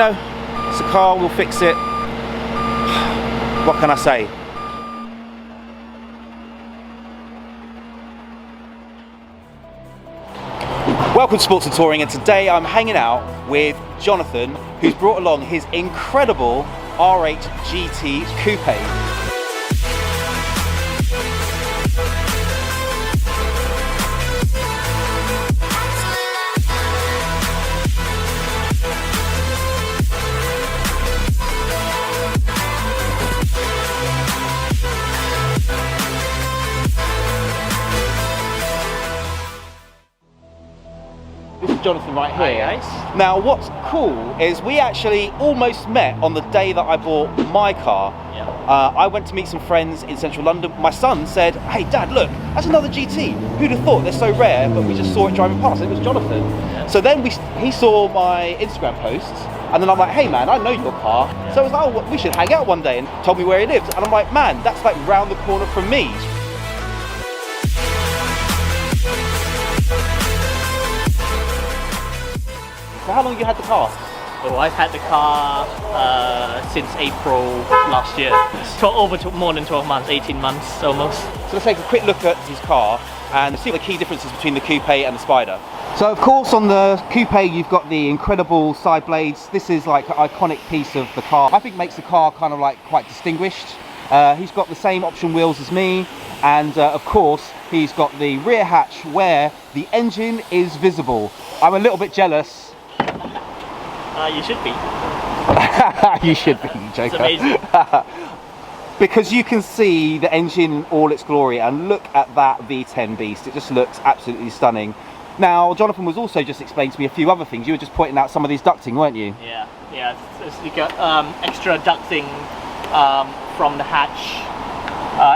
know, it's a car, we'll fix it. What can I say? Welcome to SportZnTouring, and today I'm hanging out with Jonathan, who's brought along his incredible R8 GT Coupé. Jonathan right here. Hi guys. Now what's cool is we actually almost met on the day that I bought my car. Yeah. I went to meet some friends in central London. My son said, "Hey Dad, look, that's another GT. Who'd have thought? They're so rare," but we just saw it driving past. It was Jonathan. Yeah. So then he saw my Instagram posts, and then I'm like, "Hey man, I know your car." Yeah. So I was like, "Oh, we should hang out one day," and told me where he lived. And I'm like, "Man, that's like round the corner from me." So how long have you had the car? Oh, I've had the car since April last year. It's more than 12 months, 18 months almost. So let's take a quick look at his car and see the key differences between the Coupé and the Spyder. So of course on the Coupé you've got the incredible side blades. This is like an iconic piece of the car. I think makes the car kind of like quite distinguished. He's got the same option wheels as me, and of course he's got the rear hatch where the engine is visible. I'm a little bit jealous. You should be. You should be, you joker. It's amazing. Because you can see the engine in all its glory, and look at that V10 beast. It just looks absolutely stunning. Now, Jonathan was also just explaining to me a few other things. You were just pointing out some of these ducting, weren't you? Yeah. So you got extra ducting from the hatch.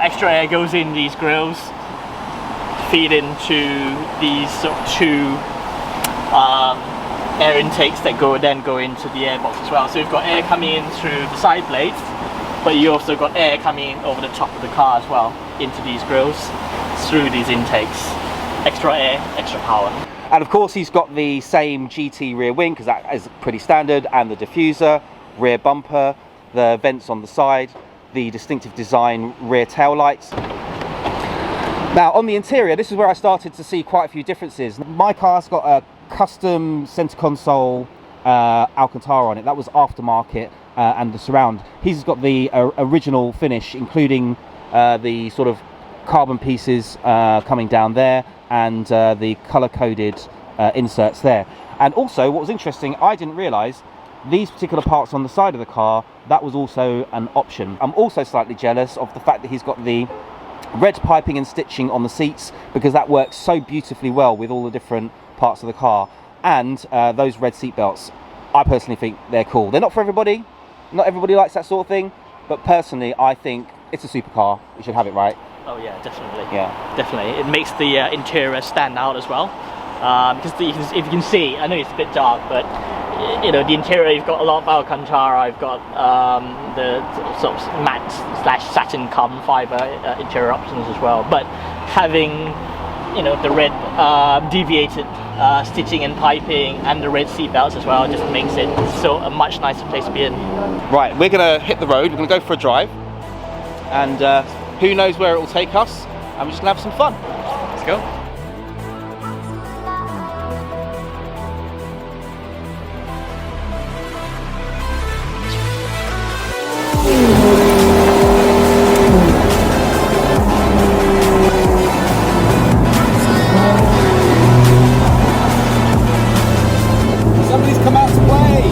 Extra air goes in these grills, feed into these sort of two air intakes that then go into the airbox as well. So you've got air coming in through the side blades, but you also got air coming in over the top of the car as well into these grills through these intakes. Extra air, extra power. And of course he's got the same GT rear wing, because that is pretty standard, and the diffuser, rear bumper, the vents on the side, the distinctive design rear tail lights. Now on the interior, this is where I started to see quite a few differences. My car's got a custom center console Alcantara on it. That was aftermarket, and the surround. He's got the original finish, including the sort of carbon pieces coming down there, and the color-coded inserts there. And also, what was interesting, I didn't realize these particular parts on the side of the car, that was also an option. I'm also slightly jealous of the fact that he's got the red piping and stitching on the seats, because that works so beautifully well with all the different parts of the car. And those red seat belts, I personally think they're cool. They're not for everybody. Not everybody likes that sort of thing, but personally I think it's a supercar. You should have it, right? Oh yeah, definitely. Yeah, definitely. It makes the interior stand out as well, because if you can see, I know it's a bit dark, but you know, the interior, you've got a lot of Alcantara. You've got the sort of matte / satin carbon fiber interior options as well, but having, you know, the red deviated stitching and piping and the red seat belts as well just makes it so a much nicer place to be in. Right, we're gonna hit the road. We're gonna go for a drive, and who knows where it will take us, and we're just gonna have some fun. Let's go. Somebody's come out to play.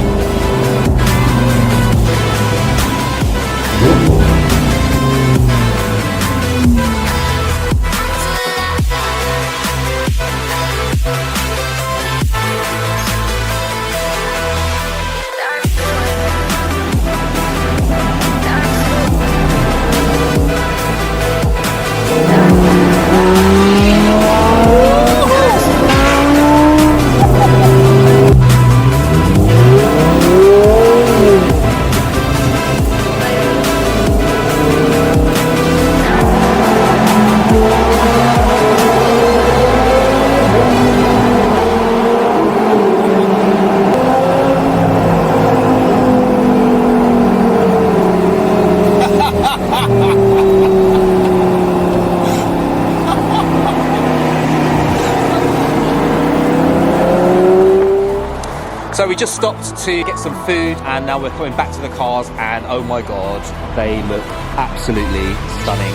we just stopped to get some food, and now we're coming back to the cars, and oh my god, they look absolutely stunning.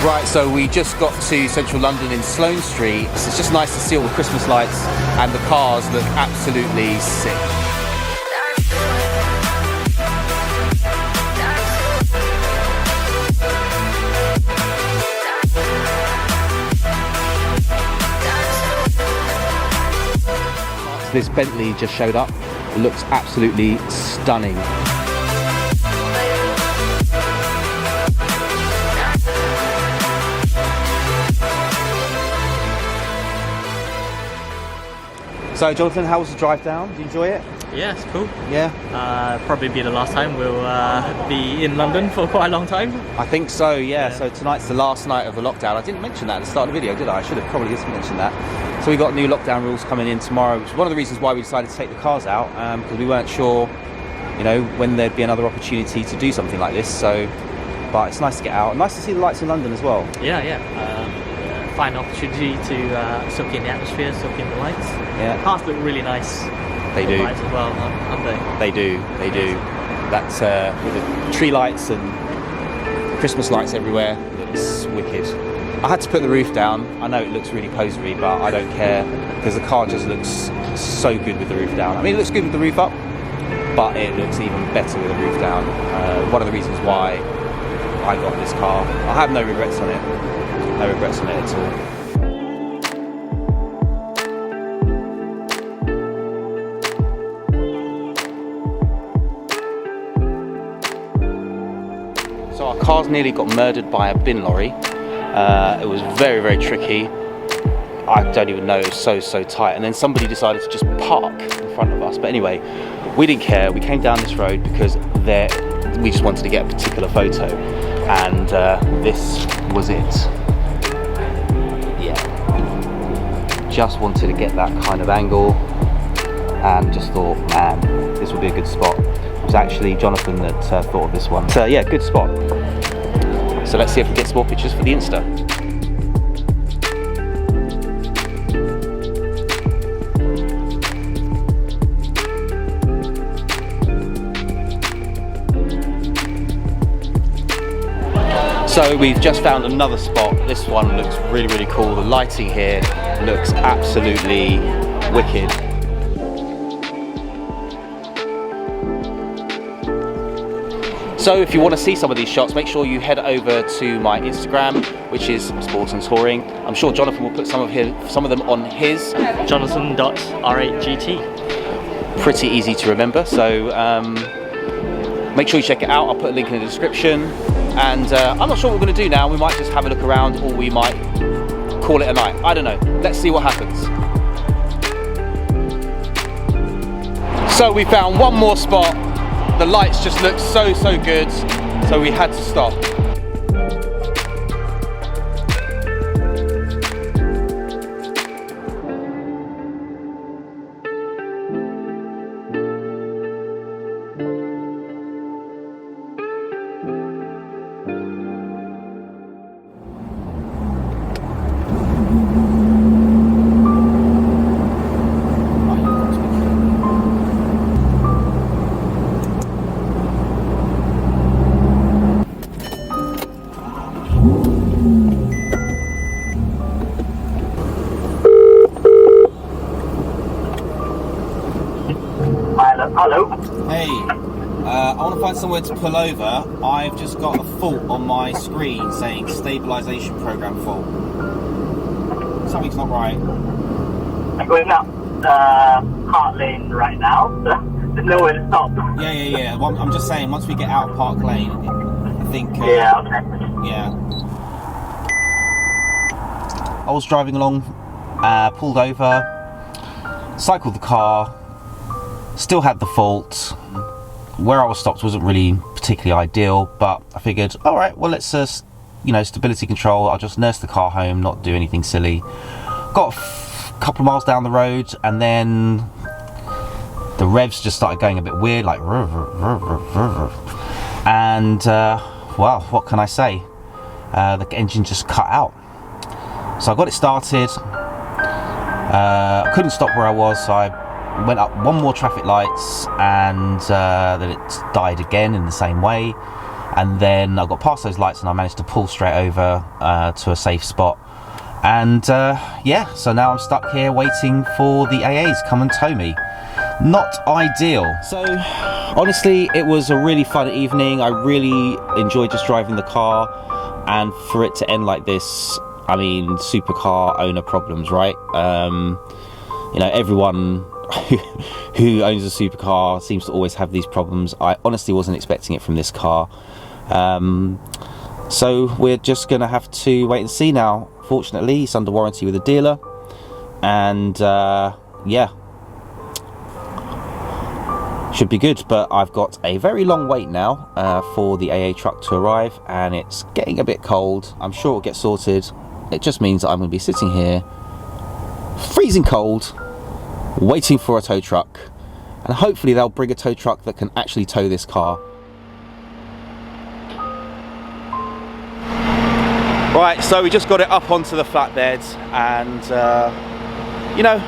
Right, so we just got to central London in Sloane Street. It's just nice to see all the Christmas lights, and the cars look absolutely sick. This Bentley just showed up. It looks absolutely stunning. So Jonathan, how was the drive down? Did you enjoy it? Yeah, it's cool. Yeah? Probably be the last time we'll be in London for quite a long time. I think so, yeah. So tonight's the last night of the lockdown. I didn't mention that at the start of the video, did I? I should have probably just mentioned that. So we got new lockdown rules coming in tomorrow, which is one of the reasons why we decided to take the cars out, because we weren't sure, you know, when there'd be another opportunity to do something like this. So, but it's nice to get out. Nice to see the lights in London as well. Yeah. Fine opportunity to soak in the atmosphere, soak in the lights. Yeah. Cars look really nice. They do. Lights as well, aren't they? They do. That's with the tree lights and Christmas lights everywhere. Looks wicked. I had to put the roof down. I know it looks really posery, but I don't care because the car just looks so good with the roof down. I mean, it looks good with the roof up, but it looks even better with the roof down. One of the reasons why I got this car. I have no regrets on it. No regrets on it at all. So our car's nearly got murdered by a bin lorry. It was very, very tricky. I don't even know, it was so tight. And then somebody decided to just park in front of us. But anyway, we didn't care. We came down this road because we just wanted to get a particular photo. And this was it. Just wanted to get that kind of angle and just thought, man, this would be a good spot. It was actually Jonathan that thought of this one. So yeah, good spot. So let's see if we get some more pictures for the Insta. So we've just found another spot. This one looks really, really cool. The lighting here looks absolutely wicked. So if you want to see some of these shots, make sure you head over to my Instagram, which is SportZnTouring. I'm sure Jonathan will put some of them on his. Jonathan.R8 GT. Pretty easy to remember. So make sure you check it out. I'll put a link in the description. And I'm not sure what we're going to do now. We might just have a look around, or we might call it a night. I don't know. Let's see what happens. So we found one more spot. The lights just look so good, so we had to stop. Hello. Hey, I want to find somewhere to pull over. I've just got a fault on my screen saying stabilisation program fault. Something's not right. I'm going up Park Lane right now. There's nowhere to stop. Yeah. Well, I'm just saying, once we get out of Park Lane, I think... yeah, okay. Yeah. I was driving along, pulled over, cycled the car, still had the fault. Where I was stopped wasn't really particularly ideal, but I figured, all right, well, let's, stability control. I'll just nurse the car home, not do anything silly. got a couple of miles down the road, and then the revs just started going a bit weird, like, and well, what can I say? The engine just cut out. So I got it started. I couldn't stop where I was, so I went up one more traffic lights, and then it died again in the same way. And then I got past those lights, and I managed to pull straight over to a safe spot. And yeah, so now I'm stuck here waiting for the AAs to come and tow me. Not ideal. So honestly, it was a really fun evening. I really enjoyed just driving the car, and for it to end like this, I mean, supercar owner problems, right? You know, everyone who owns a supercar seems to always have these problems. I honestly wasn't expecting it from this car. So we're just gonna have to wait and see now. Fortunately, it's under warranty with a dealer, and yeah, should be good. But I've got a very long wait now for the AA truck to arrive, and it's getting a bit cold. I'm sure it'll get sorted. It just means that I'm going to be sitting here freezing cold waiting for a tow truck, and hopefully they'll bring a tow truck that can actually tow this car. Right, so we just got it up onto the flatbed, and you know,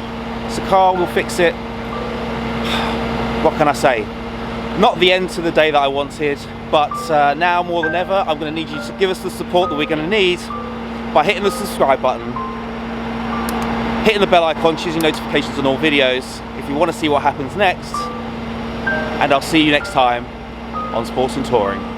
it's a car, we'll fix it. What can I say? Not the end to the day that I wanted, but now more than ever, I'm going to need you to give us the support that we're going to need by hitting the subscribe button, hitting the bell icon, choosing notifications on all videos if you want to see what happens next, and I'll see you next time on SportZnTouring.